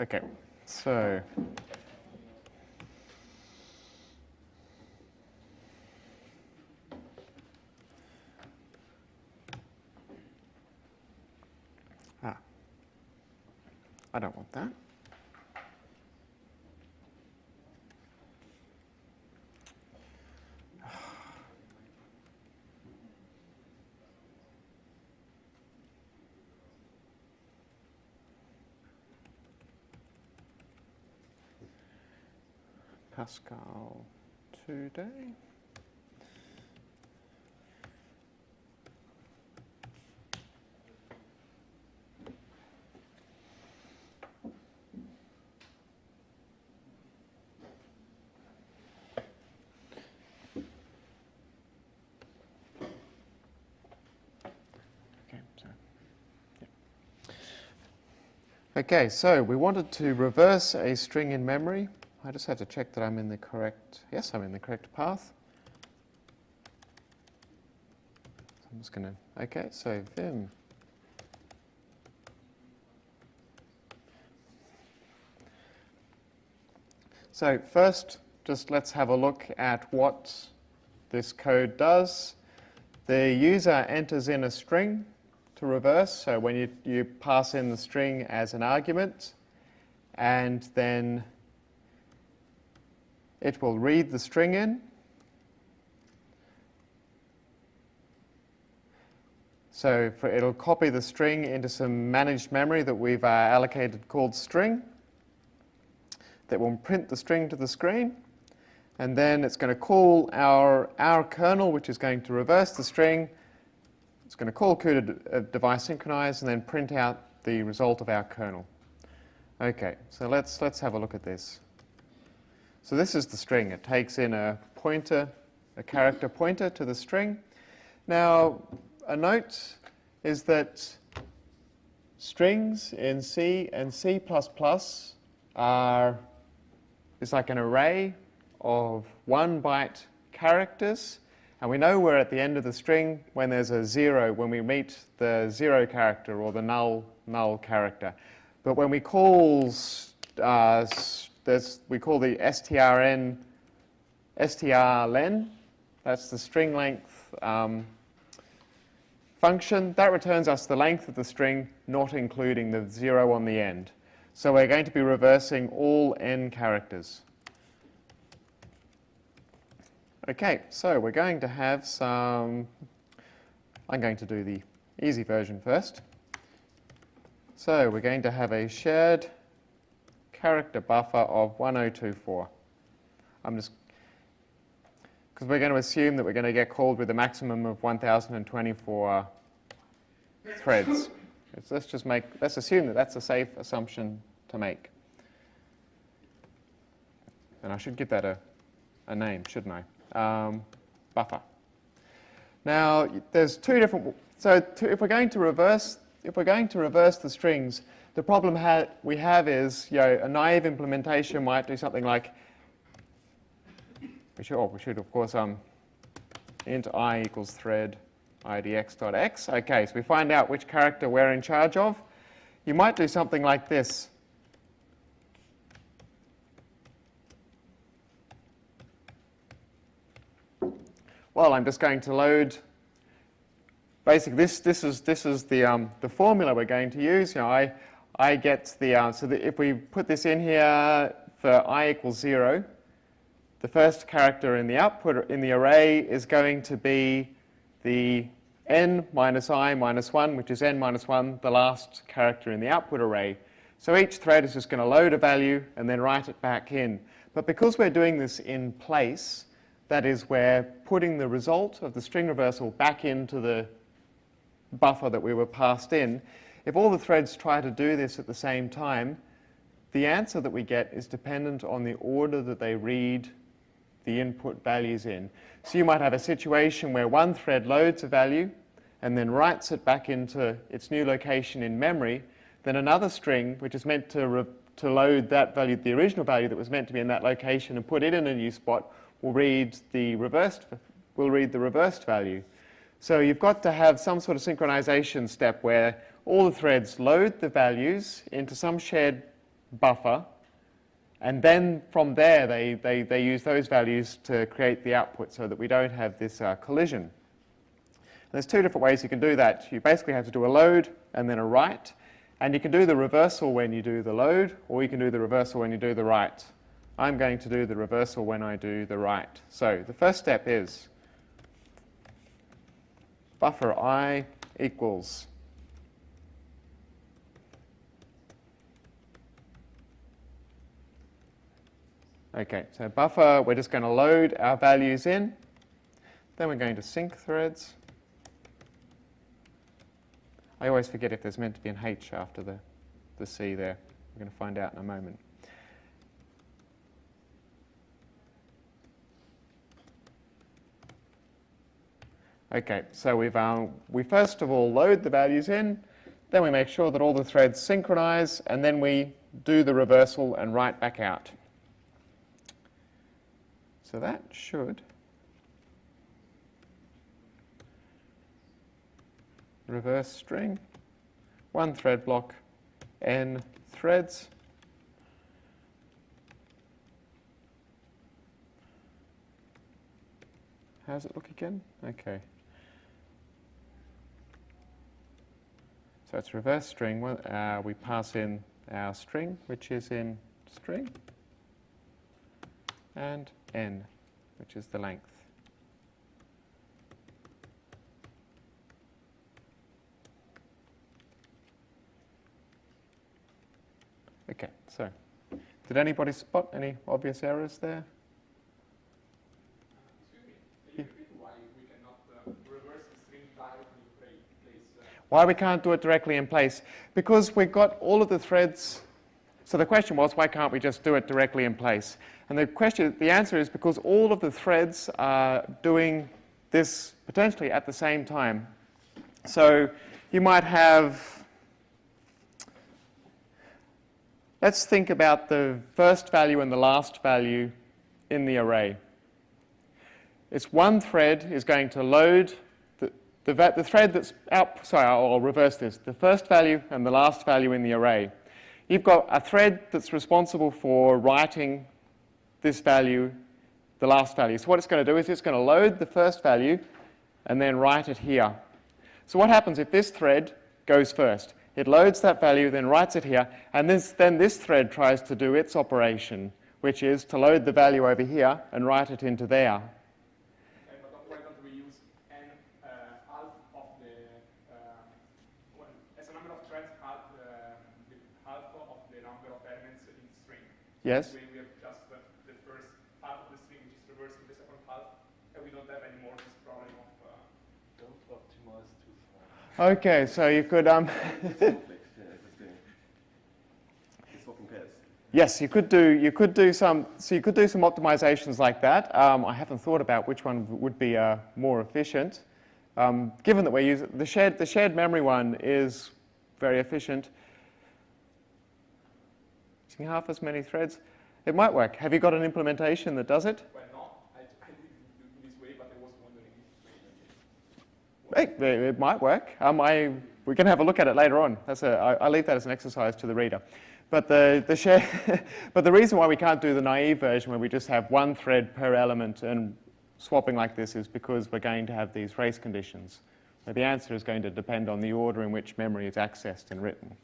Okay, so I don't want that. Pascal today. Okay, so we wanted to reverse a string in memory. I just had to check that I'm in the correct, yes, I'm in the correct path. So I'm just going to, okay, so Vim. So first, just let's have a look at what this code does. The user enters in a string to reverse, so when you pass in the string as an argument, and then it will read the string in. So it'll copy the string into some managed memory that we've allocated called string, that will print the string to the screen, and then it's going to call our kernel, which is going to reverse the string. It's going to call CUDA device synchronize and then print out the result of our kernel. Okay, so let's have a look at this. So this is the string. It takes in a pointer, a character pointer to the string. Now, a note is that strings in C and C++ is like an array of 1-byte characters. And we know we're at the end of the string when there's a 0, when we meet the 0 character or the null character. But when we call we call the strlen, that's the string length function. That returns us the length of the string, not including the 0 on the end. So we're going to be reversing all n characters. Okay, so we're going to have some, I'm going to do the easy version first. So we're going to have a shared character buffer of 1024. I'm just, because we're going to assume that we're going to get called with a maximum of 1024 threads. Let's assume that that's a safe assumption to make. And I should give that a name, shouldn't I? Buffer. Now, there's two different, so if we're going to reverse the strings, the problem we have is, a naive implementation might do something like, we should of course int I equals thread idx.x. Okay, so we find out which character we're in charge of. You might do something like this. Well, I'm just going to load. Basically, this is the formula we're going to use. I get the so that if we put this in here for I equals 0, the first character in the output in the array is going to be the n minus I minus 1, which is n minus 1, the last character in the output array. So each thread is just going to load a value and then write it back in. But because we're doing this in place, that is, we're putting the result of the string reversal back into the buffer that we were passed in. If all the threads try to do this at the same time, the answer that we get is dependent on the order that they read the input values in. So you might have a situation where one thread loads a value and then writes it back into its new location in memory. Then another string, which is meant to load that value, the original value that was meant to be in that location, and put it in a new spot, will read the reversed value. So you've got to have some sort of synchronization step where all the threads load the values into some shared buffer, and then from there they use those values to create the output so that we don't have this collision. And there's two different ways you can do that. You basically have to do a load and then a write, and you can do the reversal when you do the load, or you can do the reversal when you do the write. I'm going to do the reversal when I do the write. So the first step is buffer I equals okay, so buffer, we're just going to load our values in. Then we're going to sync threads. I always forget if there's meant to be an H after the C there. We're going to find out in a moment. Okay, so we first of all load the values in, then we make sure that all the threads synchronize, and then we do the reversal and write back out. So that should reverse string, one thread block, n threads. How's it look again? Okay. So it's reverse string. We pass in our string, which is in string, and n, which is the length. Okay, so did anybody spot any obvious errors there? Why we can't do it directly in place? Because we've got all of the threads. So the question was, why can't we just do it directly in place? And the answer is because all of the threads are doing this potentially at the same time. So you might have, let's think about the first value and the last value in the array. It's one thread is going to load the thread that's out, sorry, I'll reverse this. The first value and the last value in the array. You've got a thread that's responsible for writing this value, the last value. So what it's going to do is it's going to load the first value and then write it here. So what happens if this thread goes first? It loads that value, then writes it here, and then this thread tries to do its operation, which is to load the value over here and write it into there. Yes? We have just the first half of the string, which is reversing the second half, and we don't have any more this problem of... Don't optimize too far. Okay, so you could... Yes, you could do some optimizations like that. I haven't thought about which one would be more efficient. Given that we're using the shared memory one is very efficient. Half as many threads, it might work. Have you got an implementation that does it? Well, no, I didn't do it this way, but I was wondering if it might work. We can have a look at it later on. I leave that as an exercise to the reader. But but the reason why we can't do the naive version where we just have one thread per element and swapping like this is because we're going to have these race conditions. So the answer is going to depend on the order in which memory is accessed and written.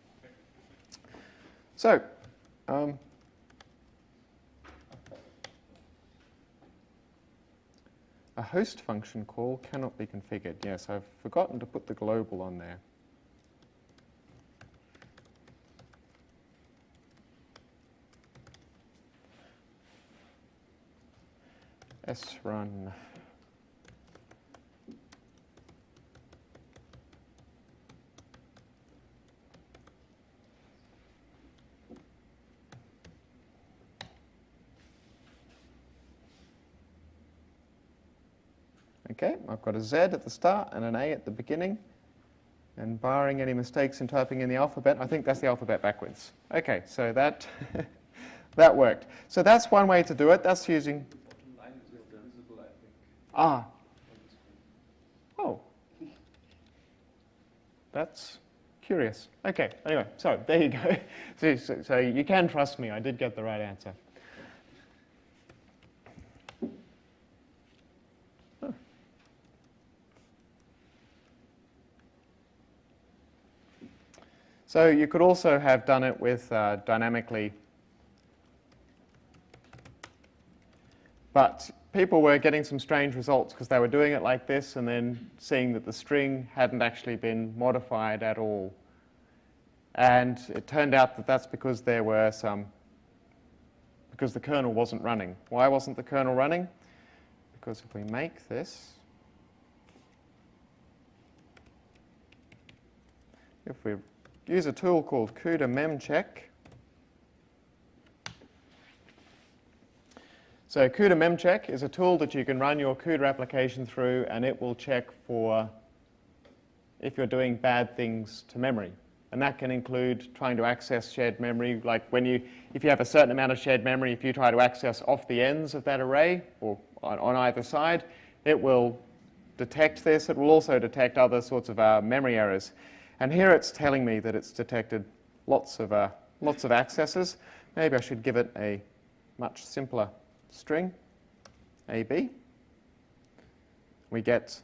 So. A host function call cannot be configured. Yes, I've forgotten to put the global on there. srun. Okay, I've got a Z at the start and an A at the beginning. And barring any mistakes in typing in the alphabet, I think that's the alphabet backwards. Okay, so that, that worked. So that's one way to do it. That's using... Oh. That's Curious. Okay, anyway, so there you go. So you can trust me, I did get the right answer. Huh. So you could also have done it with dynamically, but people were getting some strange results because they were doing it like this and then seeing that the string hadn't actually been modified at all. And it turned out that that's because there were because the kernel wasn't running. Why wasn't the kernel running? Because if we make this, if we use a tool called CUDA memcheck, so CUDA memcheck is a tool that you can run your CUDA application through, and it will check for if you're doing bad things to memory. And that can include trying to access shared memory, like if you have a certain amount of shared memory, if you try to access off the ends of that array, or on either side, it will detect this. It will also detect other sorts of memory errors. And here it's telling me that it's detected lots of accesses. Maybe I should give it a much simpler string, AB. We get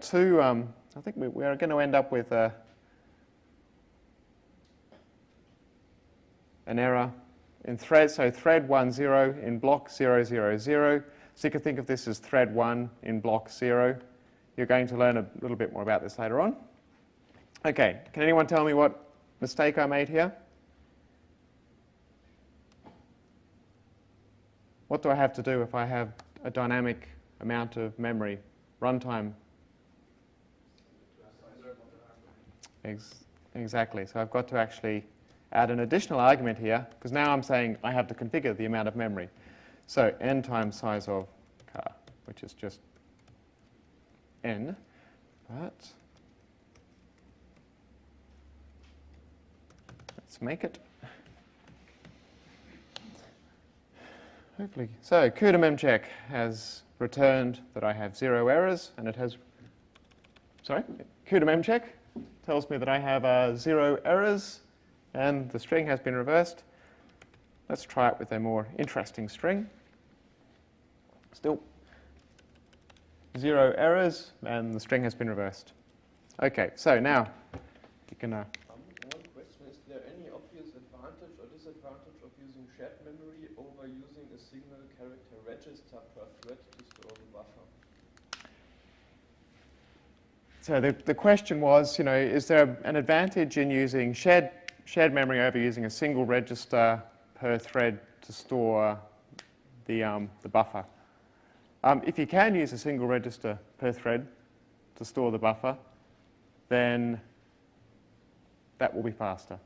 two, I think we are going to end up with an error in thread, so thread 10 in block 000. So you can think of this as thread 1 in block 0. You're going to learn a little bit more about this later on. Okay, can anyone tell me what mistake I made here? What do I have to do if I have a dynamic amount of memory, runtime? Exactly, so I've got to actually add an additional argument here, because now I'm saying I have to configure the amount of memory. So n times size of car, which is just n, but let's make it. Hopefully. So CUDA memcheck has returned that I have 0 errors, and it has, sorry, CUDA memcheck tells me that I have 0 errors, and the string has been reversed. Let's try it with a more interesting string. Still 0 errors, and the string has been reversed. Okay, so now you can. One question: is there any obvious advantage or disadvantage of using shared memory over using a single character register per thread to store the buffer? So the question was, is there an advantage in using shared memory over using a single register per thread to store the buffer? If you can use a single register per thread to store the buffer, then that will be faster.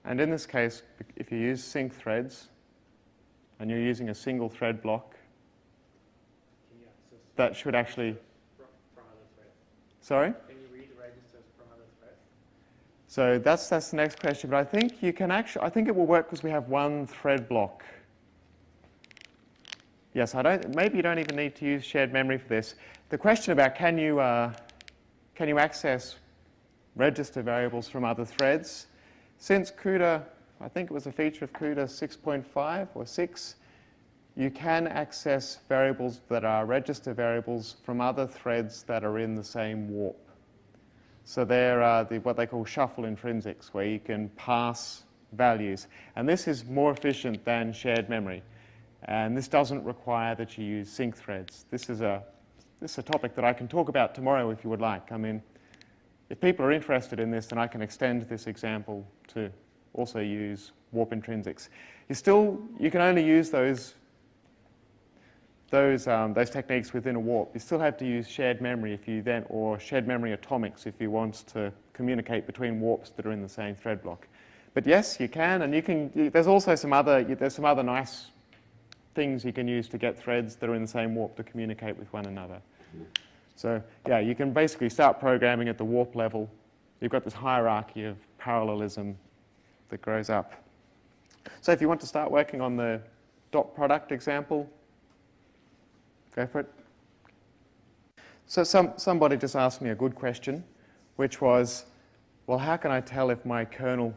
And in this case, if you use sync threads and you're using a single thread block, that should actually. From other threads. Sorry? Can you read registers from other threads? So that's the next question. But I think you can actually. I think it will work because we have one thread block. Yes, maybe you don't even need to use shared memory for this. The question about can you access register variables from other threads? Since CUDA, I think it was a feature of CUDA 6.5 or 6, you can access variables that are register variables from other threads that are in the same warp. So they're what they call shuffle intrinsics, where you can pass values. And this is more efficient than shared memory. And this doesn't require that you use sync threads. This is a topic that I can talk about tomorrow if you would like. I mean, if people are interested in this, then I can extend this example to also use warp intrinsics. You can only use those techniques within a warp. You still have to use shared memory or shared memory atomics if you want to communicate between warps that are in the same thread block. But yes, you can, and there's also some other nice things you can use to get threads that are in the same warp to communicate with one another. So yeah, you can basically start programming at the warp level. You've got this hierarchy of parallelism that grows up. So if you want to start working on the dot product example, Go for it. So somebody just asked me a good question, which was, well, how can I tell if my kernel...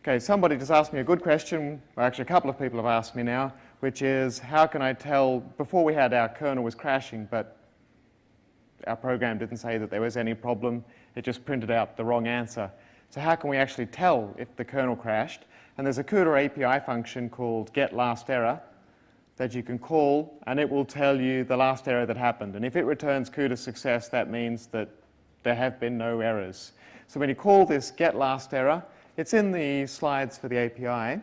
Okay, somebody just asked me a good question, well, actually a couple of people have asked me now, which is, how can I tell, before we had our kernel was crashing, but our program didn't say that there was any problem, it just printed out the wrong answer. So how can we actually tell if the kernel crashed? And there's a CUDA API function called Getlasterror that you can call, and it will tell you the last error that happened. And if it returns CUDA success, that means that there have been no errors. So when you call this Getlasterror, it's in the slides for the API.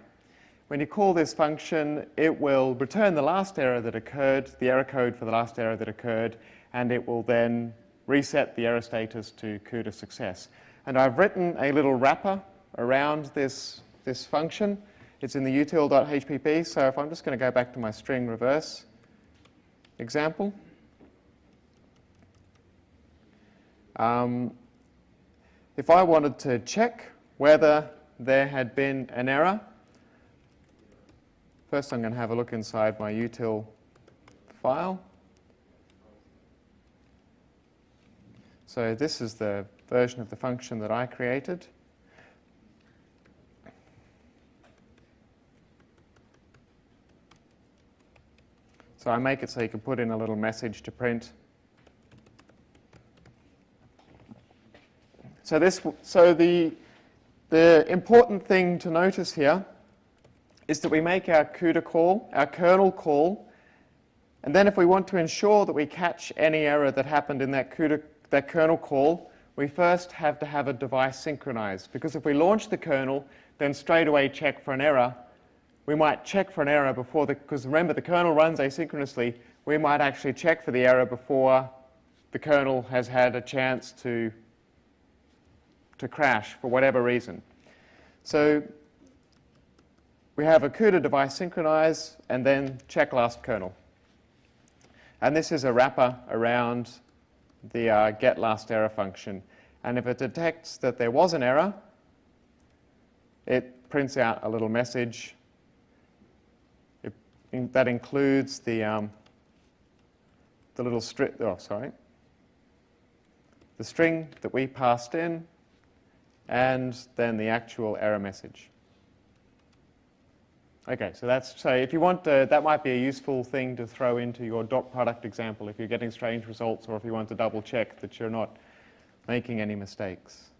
When you call this function, it will return the last error that occurred, the error code for the last error that occurred, and it will then reset the error status to CUDA success. And I've written a little wrapper around this function. It's in the util.hpp, so if I'm just going to go back to my string reverse example. If I wanted to check whether there had been an error, first I'm going to have a look inside my util file. So this is the version of the function that I created. So I make it so you can put in a little message to print. So the important thing to notice here is that we make our CUDA call, our kernel call, and then if we want to ensure that we catch any error that happened in that kernel call, we first have to have a device synchronized. Because if we launch the kernel, then straight away check for an error, we might check for an error before because remember the kernel runs asynchronously, we might actually check for the error before the kernel has had a chance to crash for whatever reason. So we have a CUDA device synchronize and then check last kernel. And this is a wrapper around the Getlasterror function. And if it detects that there was an error, it prints out a little message. That includes the little string. Oh, sorry. The string that we passed in, and then the actual error message. Okay, so if you want, that might be a useful thing to throw into your dot product example if you're getting strange results, or if you want to double check that you're not making any mistakes.